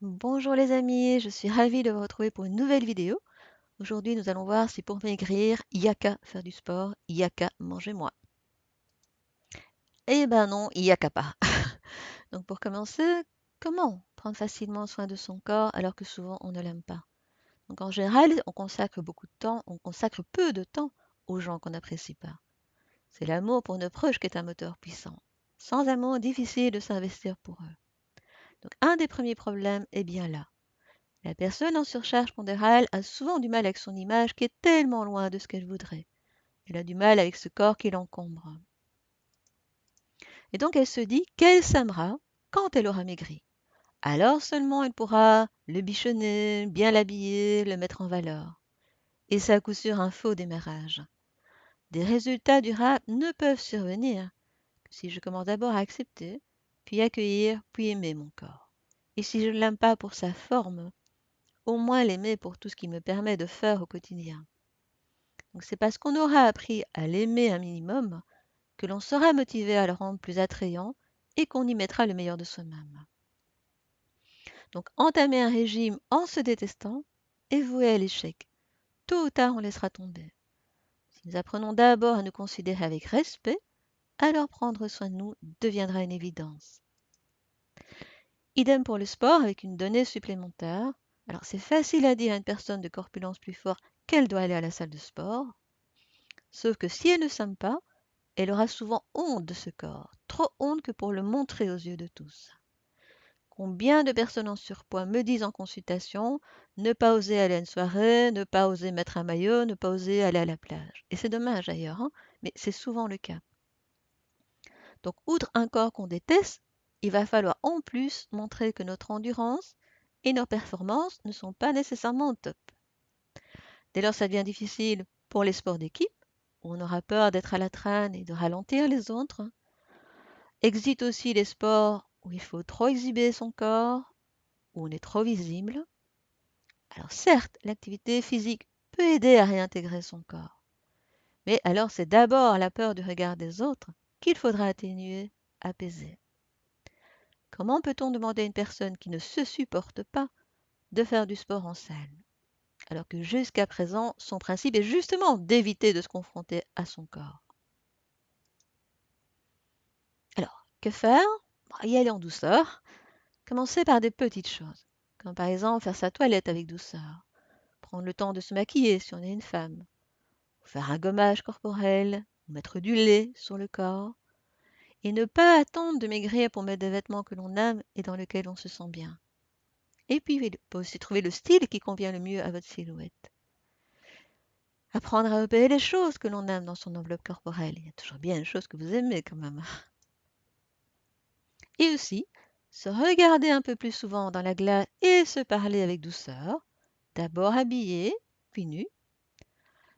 Bonjour les amis, je suis ravie de vous retrouver pour une nouvelle vidéo. Aujourd'hui, nous allons voir si pour maigrir, il n'y a qu'à faire du sport, il n'y a qu'à manger moins. Eh ben non, il n'y a qu'à pas. Donc pour commencer, comment prendre facilement soin de son corps alors que souvent on ne l'aime pas? Donc en général, on consacre beaucoup de temps, on consacre peu de temps aux gens qu'on n'apprécie pas. C'est l'amour pour nos proches qui est un moteur puissant. Sans amour, difficile de s'investir pour eux. Donc un des premiers problèmes est bien là. La personne en surcharge pondérale a souvent du mal avec son image qui est tellement loin de ce qu'elle voudrait. Elle a du mal avec ce corps qui l'encombre. Et donc elle se dit qu'elle s'aimera quand elle aura maigri. Alors seulement elle pourra le bichonner, bien l'habiller, le mettre en valeur. Et c'est à coup sûr un faux démarrage. Des résultats durables ne peuvent survenir que si je commence d'abord à accepter, puis accueillir, puis aimer mon corps. Et si je ne l'aime pas pour sa forme, au moins l'aimer pour tout ce qu'il me permet de faire au quotidien. Donc c'est parce qu'on aura appris à l'aimer un minimum que l'on sera motivé à le rendre plus attrayant et qu'on y mettra le meilleur de soi-même. Donc entamer un régime en se détestant est voué à l'échec. Tôt ou tard, on laissera tomber. Si nous apprenons d'abord à nous considérer avec respect, alors prendre soin de nous deviendra une évidence. Idem pour le sport avec une donnée supplémentaire. Alors c'est facile à dire à une personne de corpulence plus forte qu'elle doit aller à la salle de sport, sauf que si elle ne s'aime pas, elle aura souvent honte de ce corps, trop honte que pour le montrer aux yeux de tous. Combien de personnes en surpoids me disent en consultation ne pas oser aller à une soirée, ne pas oser mettre un maillot, ne pas oser aller à la plage. Et c'est dommage d'ailleurs, hein, mais c'est souvent le cas. Donc, outre un corps qu'on déteste, il va falloir en plus montrer que notre endurance et nos performances ne sont pas nécessairement au top. Dès lors, ça devient difficile pour les sports d'équipe, où on aura peur d'être à la traîne et de ralentir les autres. Exit aussi les sports où il faut trop exhiber son corps, où on est trop visible. Alors certes, l'activité physique peut aider à réintégrer son corps, mais alors c'est d'abord la peur du regard des autres qu'il faudra atténuer, apaiser. Comment peut-on demander à une personne qui ne se supporte pas de faire du sport en salle, alors que jusqu'à présent, son principe est justement d'éviter de se confronter à son corps? Alors, que faire? Y aller en douceur. Commencer par des petites choses, comme par exemple faire sa toilette avec douceur, prendre le temps de se maquiller si on est une femme, faire un gommage corporel, ou mettre du lait sur le corps, et ne pas attendre de maigrir pour mettre des vêtements que l'on aime et dans lesquels on se sent bien. Et puis, il faut aussi trouver le style qui convient le mieux à votre silhouette. Apprendre à repérer les choses que l'on aime dans son enveloppe corporelle. Il y a toujours bien une chose que vous aimez quand même. Et aussi, se regarder un peu plus souvent dans la glace et se parler avec douceur, d'abord habillé, puis nu.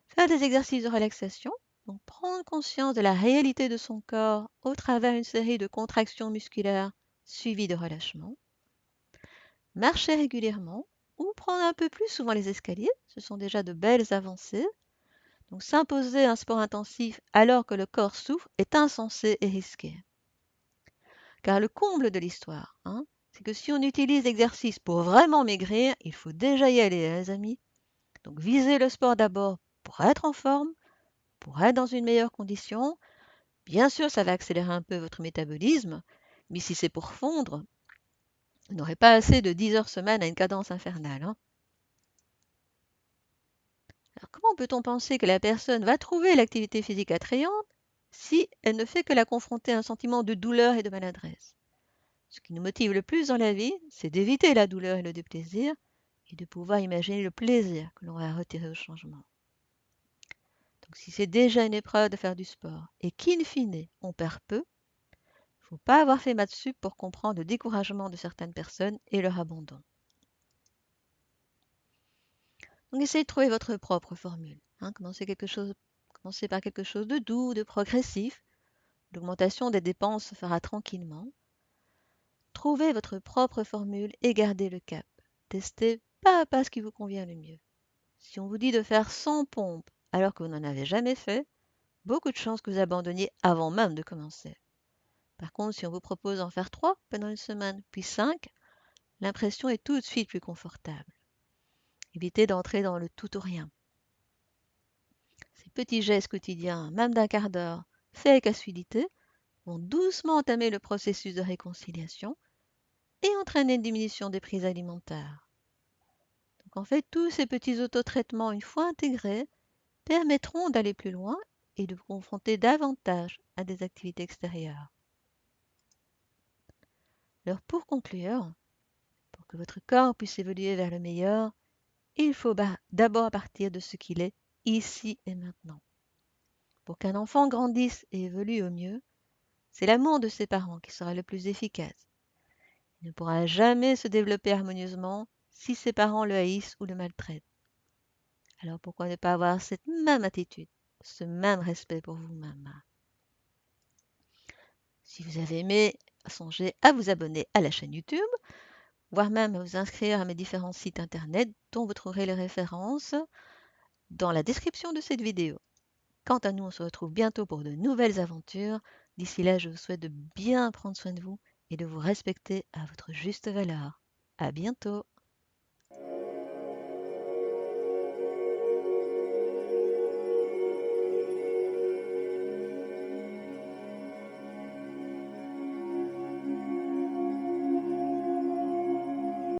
Faire des exercices de relaxation, donc prendre conscience de la réalité de son corps au travers d'une série de contractions musculaires suivies de relâchement. Marcher régulièrement ou prendre un peu plus souvent les escaliers, ce sont déjà de belles avancées. Donc s'imposer un sport intensif alors que le corps souffre est insensé et risqué. Car le comble de l'histoire, c'est que si on utilise l'exercice pour vraiment maigrir, il faut déjà y aller, les amis. Donc visez le sport d'abord pour être en forme, pour être dans une meilleure condition. Bien sûr, ça va accélérer un peu votre métabolisme, mais si c'est pour fondre, vous n'aurez pas assez de 10 heures semaine à une cadence infernale. Alors comment peut-on penser que la personne va trouver l'activité physique attrayante si elle ne fait que la confronter à un sentiment de douleur et de maladresse? Ce qui nous motive le plus dans la vie, c'est d'éviter la douleur et le déplaisir et de pouvoir imaginer le plaisir que l'on va retirer au changement. Donc si c'est déjà une épreuve de faire du sport et qu'in fine on perd peu, il ne faut pas avoir fait maths sup pour comprendre le découragement de certaines personnes et leur abandon. Donc essayez de trouver votre propre formule. Commencez par quelque chose de doux, de progressif. L'augmentation des dépenses se fera tranquillement. Trouvez votre propre formule et gardez le cap. Testez pas à pas ce qui vous convient le mieux. Si on vous dit de faire 100 pompes alors que vous n'en avez jamais fait, beaucoup de chances que vous abandonniez avant même de commencer. Par contre, si on vous propose d'en faire 3 pendant une semaine, puis 5, l'impression est tout de suite plus confortable. Évitez d'entrer dans le tout ou rien. Ces petits gestes quotidiens, même d'un quart d'heure, faits avec assiduité, vont doucement entamer le processus de réconciliation et entraîner une diminution des prises alimentaires. Donc en fait, tous ces petits autotraitements, une fois intégrés, permettront d'aller plus loin et de vous confronter davantage à des activités extérieures. Alors pour conclure, pour que votre corps puisse évoluer vers le meilleur, il faut d'abord partir de ce qu'il est ici et maintenant. Pour qu'un enfant grandisse et évolue au mieux, c'est l'amour de ses parents qui sera le plus efficace. Il ne pourra jamais se développer harmonieusement si ses parents le haïssent ou le maltraitent. Alors pourquoi ne pas avoir cette même attitude, ce même respect pour vous-même? Si vous avez aimé, songez à vous abonner à la chaîne YouTube, voire même à vous inscrire à mes différents sites internet dont vous trouverez les références dans la description de cette vidéo. Quant à nous, on se retrouve bientôt pour de nouvelles aventures. D'ici là, je vous souhaite de bien prendre soin de vous et de vous respecter à votre juste valeur. À bientôt!